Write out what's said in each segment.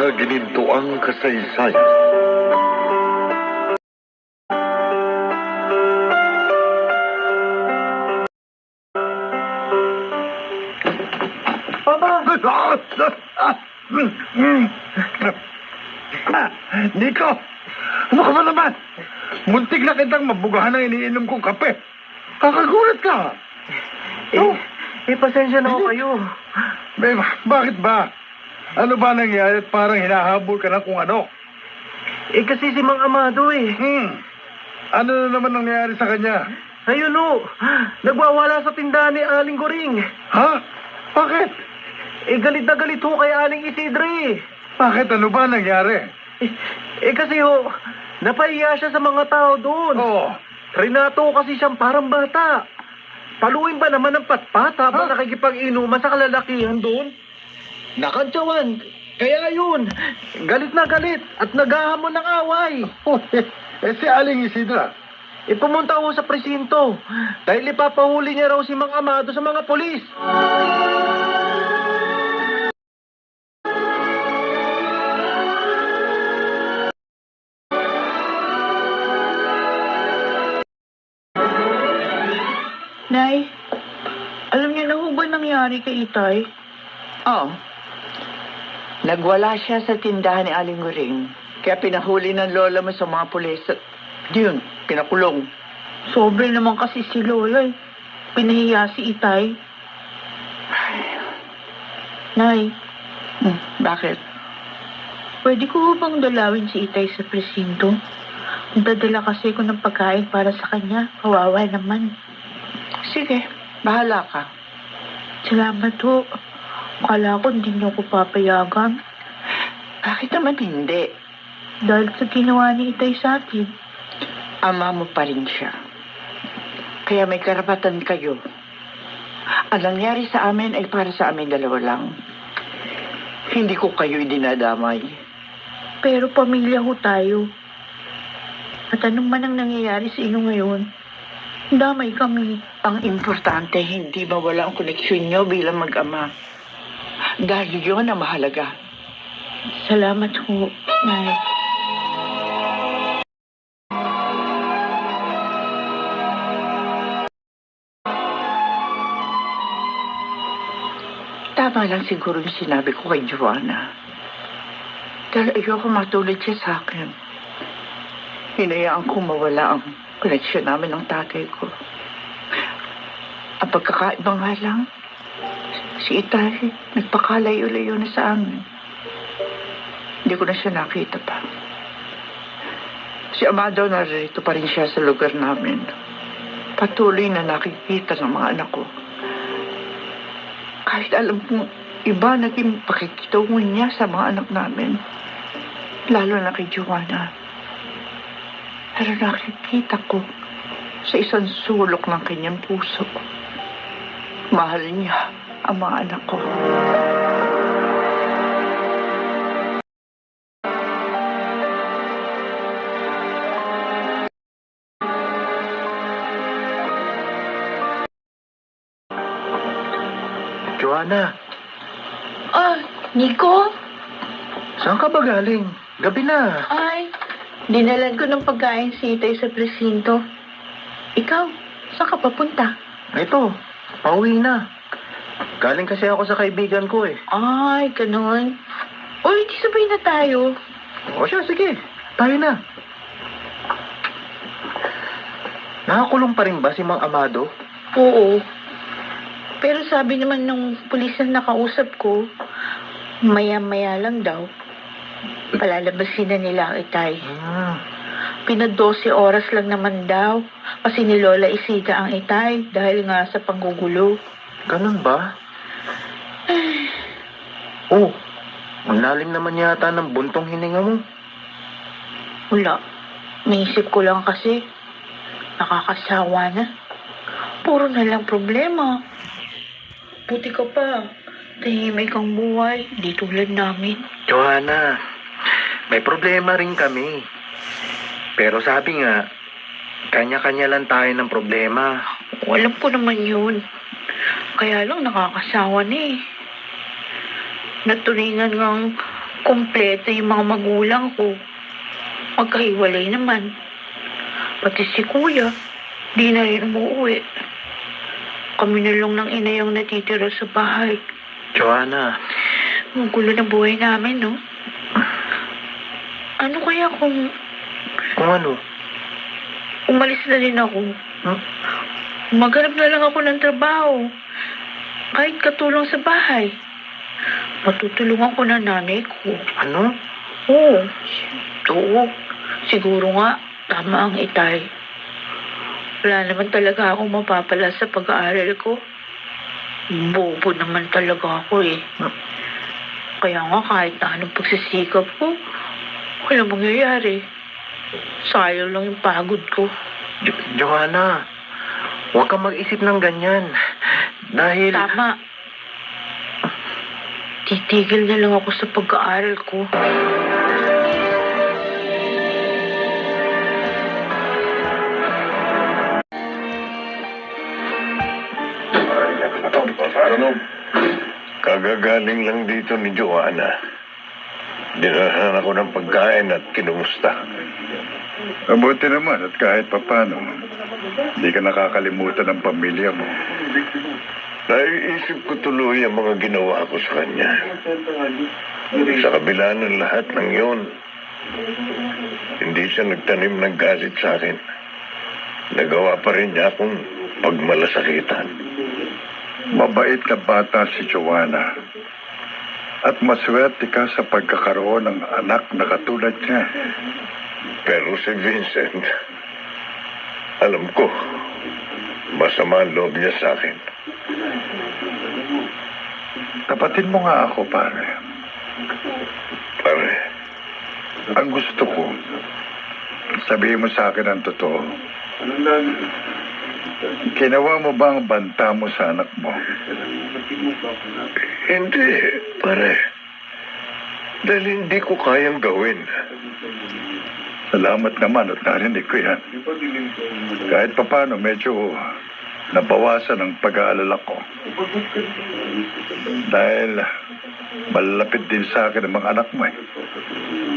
mga ginintuang kasaysayan. Papa! Nico! Ano ka ba naman? Muntik na kitang mabugahan ang iniinom kong kape. Kakagulat ka. Pasensya na ako kayo. Bakit ba? Ano ba nangyari at parang hinahabol ka na kung ano? Kasi si Mang Amado Ano na naman nangyari sa kanya? Ayun nagwawala sa tindahan ni Aling Goring. Ha? Bakit? Galit na galit kay Aling Isidre. Bakit? Ano ba nangyari? Kasi napahiya siya sa mga tao doon. Oo. Renato kasi siyang parang bata. Paluin ba naman ng patpat habang nakikipag-inuman sa kalalakihan doon? Nakantsawan. Kaya yun, galit na galit at naghahamon ng away. Si Aling Isidra. Pumunta ako sa presinto dahil ipapahuli niya raw si Mang Amado sa mga polis. Nay, alam niyo na ho ba nangyari kay Itay? Oo. Nagwala siya sa tindahan ni Aling Goring. Kaya pinahuli ng lola mo sa mga pulis. Yun, pinakulong. Sobre naman kasi si Lola. Pinahiya si Itay. Nay, Bakit? pwede ko ho bang dalawin si Itay sa presinto? Dadala kasi ko ng pagkain para sa kanya. Kawawa naman. Sige, bahala ka. Salamat ho. Akala ko hindi niyo ko papayagan. Bakit naman hindi? Dahil sa ginawa ni Itay sa atin. Ama mo pa rin siya. Kaya may karapatan kayo. Ang nangyari sa amin ay para sa amin dalawa lang. Hindi ko kayo dinadamay. Pero pamilya ho tayo. At anong man ang nangyayari sa inyo ngayon, damay kami. Ang importante, hindi mawala ang koneksyon nyo bilang mag-ama. Dahil yun ang mahalaga. Salamat ho, Nay. Tama lang siguro yung sinabi ko kay Joanna. Dahil ayoko matulad siya sa akin. Hinayaan ko mawala ang koneksyon namin ng tatay ko. Ang pagkakaiba nga lang, si Itay nagpakalayo-layo na sa amin. Hindi ko na siya nakita pa. Si Amado narito pa rin siya sa lugar namin. Patuloy na nakikita ng mga anak ko. Kahit alam kong iba naging pakikitungo niya sa mga anak namin. Lalo na kay Joanna. Pero nakikita ko sa isang sulok ng kanyang puso. Mahal niya ang mga anak ko. Joanna, Nico? saan ka ba galing? Gabi na. Ay, dinalan ko ng pagkain si Itay sa presinto. Ikaw, saan ka papunta? Ito, pauwi na. Galing kasi ako sa kaibigan ko eh. Ay, ganun. Uy, di sabay na tayo. O siya, sige. Tayo na. Nakakulong pa rin ba si Mang Amado? Oo. Pero sabi naman nung pulis na nakausap ko, maya-maya lang daw, palalabasin na nila ang Itay. Pina-12 oras lang naman daw kasi ni Lola Isida ang Itay dahil nga sa panggugulo. Ganun ba? Oh, ang lalim naman yata ng buntong hininga mo. Wala. Naisip ko lang kasi, nakakasawa na. Puro na lang problema. Buti ka pa. Tahimik ang buhay, di tulad namin. Joanna, may problema rin kami. Pero sabi nga, kanya-kanya lang tayo ng problema. Alam ko naman yun. Kaya lang nakakasawa na eh. Naturingan ngang Kompleto yung mga magulang ko. Magkahiwalay naman. Pati si kuya, di na rin umuwi. Kami na lang ng ina yung natitira sa bahay. Joanna, Ang gulo ng buhay namin, no? Ano kaya kung kung ano? umalis na rin ako? Hmm? Maghanap na lang ako ng trabaho. Kahit katulong sa bahay. Matutulungan ko ng nanay ko. Ano? Oo. Oo. Siguro nga, tama ang itay. Wala naman talaga akong mapapala sa pag-aaral ko. Bobo naman talaga ako eh. Kaya nga kahit na anong pagsisikap ko, walang mangyayari. Sayang lang yung pagod ko. Joanna, huwag kang mag-isip ng ganyan. Dahil... Tama. Titigil na lang ako sa pag-aaral ko. Ano? Kagagaling lang dito ni Joanna. Dinalahan ako ng pagkain at kinumusta. Mabuti naman at kahit papano, hindi ka nakakalimutan ng pamilya mo. Naiisip ko tuloy ang mga ginawa ko sa kanya. Sa kabila ng lahat ng yon, hindi siya nagtanim ng galit sa akin. Nagawa pa rin niya akong pagmalasakitan. Mabait na bata si Joanna. At maswerte ka sa pagkakaroon ng anak na katulad niya. Pero si Vincent, alam ko, masama ang loob niya sa akin. Tapatin mo nga ako, pare. Pare, Ang gusto ko, sabihin mo sa akin ang totoo. Ginawa mo ba ang banta mo sa anak mo? hindi, pare. Dahil hindi ko kayang gawin. Salamat naman at narinig ko yan. Kahit papano, medyo nabawasan ang pag-aalala ko. Dahil malapit din sa akin ang mga anak mo eh.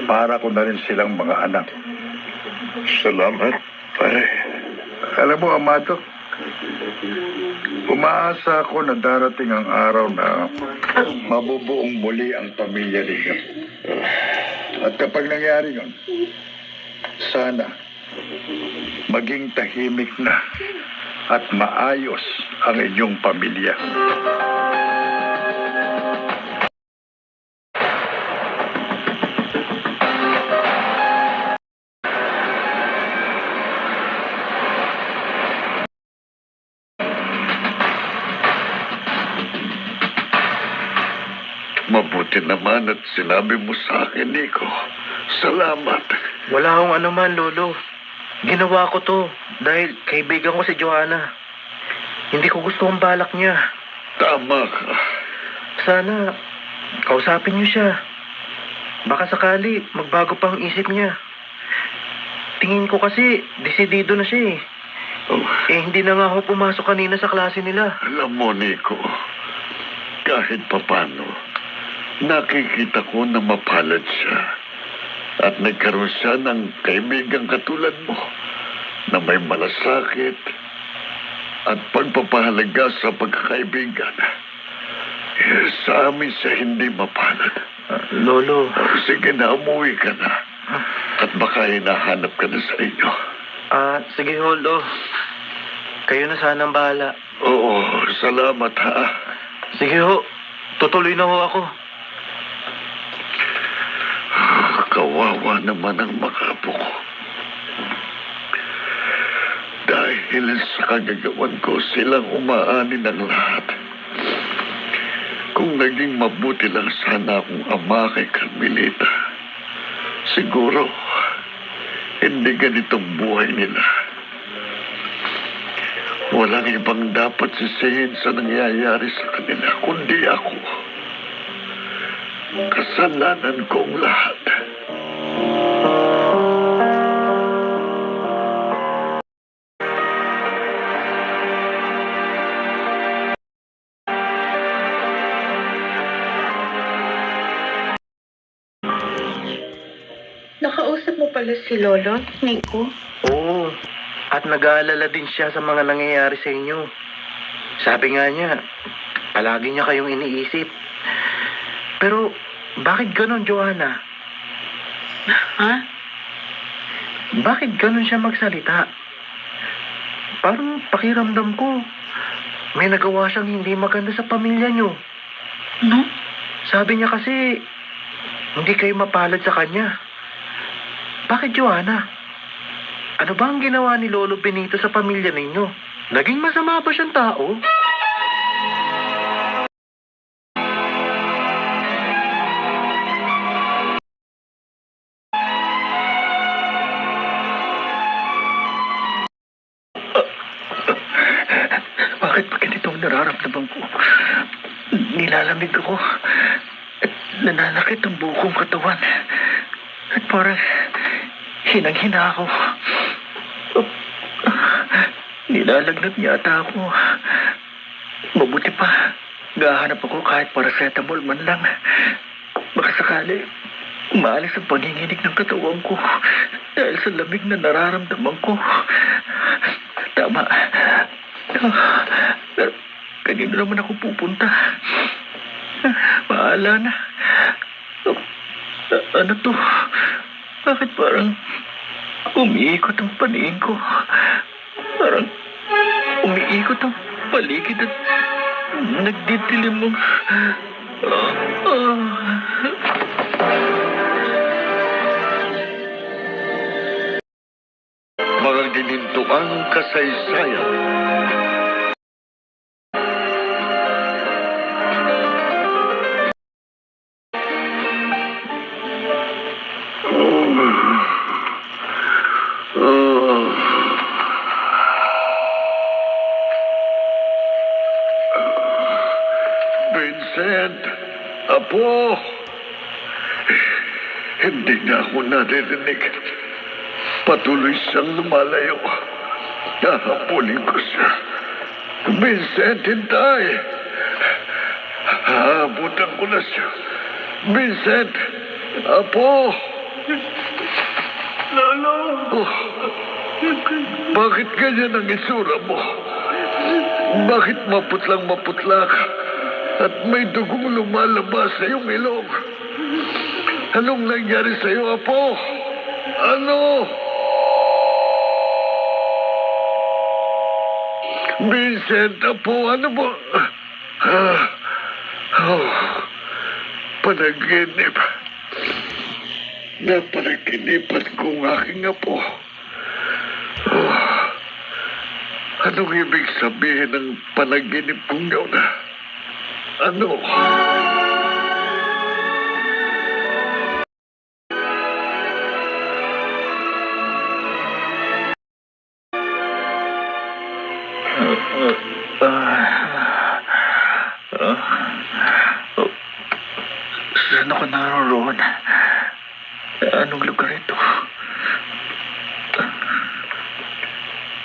Para ko na rin silang mga anak. Salamat, pare. Alam mo, Amado, umaasa ako na darating ang araw na mabubuong muli ang pamilya ninyo. At kapag nangyari yun, sana maging tahimik na at maayos ang inyong pamilya. Mabuti naman at sinabi mo sa akin, Nico. Salamat. Wala akong anuman, Lolo. Ginawa ko to dahil kaibigan ko si Joanna. Hindi ko gusto ang balak niya. Tama ka. Sana kausapin niyo siya. Baka sakali magbago pa ang isip niya. Tingin ko kasi desidido na siya eh. Oh, Hindi na nga ako pumasok kanina sa klase nila. alam mo, Nico, kahit papano, nakikita ko na mapalad siya. At nagkaroon siya ng kaibigang katulad mo na may malasakit at pagpapahalaga sa pagkakaibigan. Sa amin siya hindi mapalad. Lolo, Sige na, umuwi ka na. At baka hinahanap ka na sa inyo. sige Lolo. Kayo na sana ang bahala. Oo, salamat ha. Sige ho, tutuloy na ho ako. Kawawa naman ang mga apo ko. Dahil sa kagagawan ko, silang umaani ng lahat. Kung naging mabuti lang sana akong ama kay Carmelita, siguro, hindi ganitong buhay nila. Walang ibang dapat sisihin sa nangyayari sa kanila, kundi ako. Kasalanan kong lahat. Nakausap mo pala si Lolo, Nico? Oo. At nag-aalala din siya sa mga nangyayari sa inyo. Sabi nga niya, palagi niya kayong iniisip. Pero, bakit ganon, Joanna? Ha? Bakit ganon siya magsalita? Parang pakiramdam ko, may nagawa siyang hindi maganda sa pamilya niyo. No? Sabi niya kasi, hindi kayo mapalad sa kanya. Bakit, Joanna? Ano ba ang ginawa ni Lolo Benito sa pamilya ninyo? Naging masama ba siyang tao? Bakit pa ganito ang nararamdaman ko? Nilalamig ako. At nananakit ang buong katawan. At parang hinang-hina ako. Nilalagnat yata ako. Mabuti pa. Gahanap ako kahit paracetamol man lang. Baka sakali, umaalis ang panginginig ng katawan ko dahil sa lamig na nararamdaman ko. Tama. Pero kanino naman ako pupunta? Bahala na. Ano to? Bakit parang umiikot ang paningin ko? Parang umiikot ang paligid at nagdidilim ng... Mga ginintuang kasaysayan. Vincent, Apo, hindi na ako naririnig. Patuloy siyang lumalayo. Hahabulin ko siya. Vincent, hintay. Haabutan ko na siya. Vincent, Apo. Lalo. Oh, bakit ganyan ang itsura mo? Bakit maputlang maputla ka? At may dugong lumalabas sa iyong ilong. Anong nangyari sa iyo, Apo? Ano? Vincent, Apo, ano ba? Panaginip. Napanaginipan ko ang aking Apo. Anong ibig sabihin ng panaginip kong yun? Ano? Saan ako naroon? Anong lugar ito?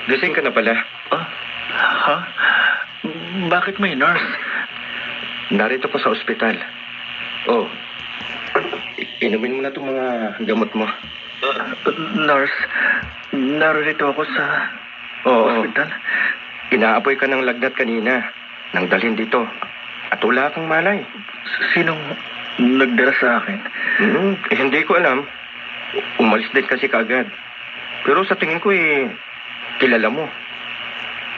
Gising ka na pala. Ha? Bakit may nurse? Narito ko sa ospital. Oh, inumin mo na itong mga gamot mo. Nurse, narito ako sa Oo. ospital. Inaapoy ka ng lagnat kanina nang dalhin dito. At wala kang malay. Sinong nagdala sa akin? Hindi ko alam. Umalis din kasi kaagad. Pero sa tingin ko kilala mo.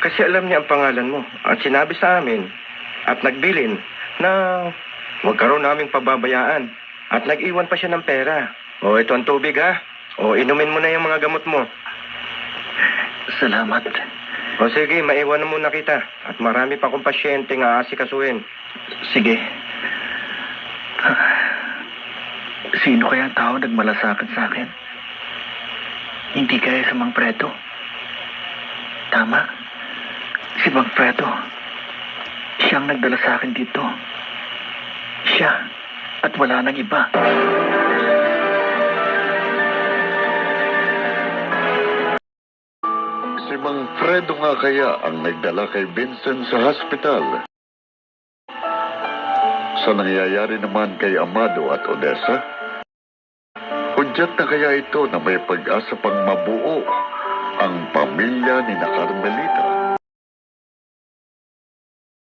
Kasi alam niya ang pangalan mo. At sinabi sa amin at nagbilin na huwag ka raw naming pababayaan. At nag-iwan pa siya ng pera. O, ito ang tubig, ha? O, inumin mo na yung mga gamot mo. Salamat. O, sige, maiwan na muna kita. At marami pa akong pasyente nga asikasuhin. Sige. Sino kaya ang tao nagmalasakit sa akin? Hindi kaya sa Mang Fredo. Tama. Si Mang Fredo. Siyang nagdala sa akin dito. Siya. At wala nang iba. Si Mang Fredo nga kaya ang nagdala kay Vincent sa hospital. Sa nangyayari naman kay Amado at Odessa, kung Hudyat na kaya ito na may pag-asa pang mabuo ang pamilya ni na Carmelita.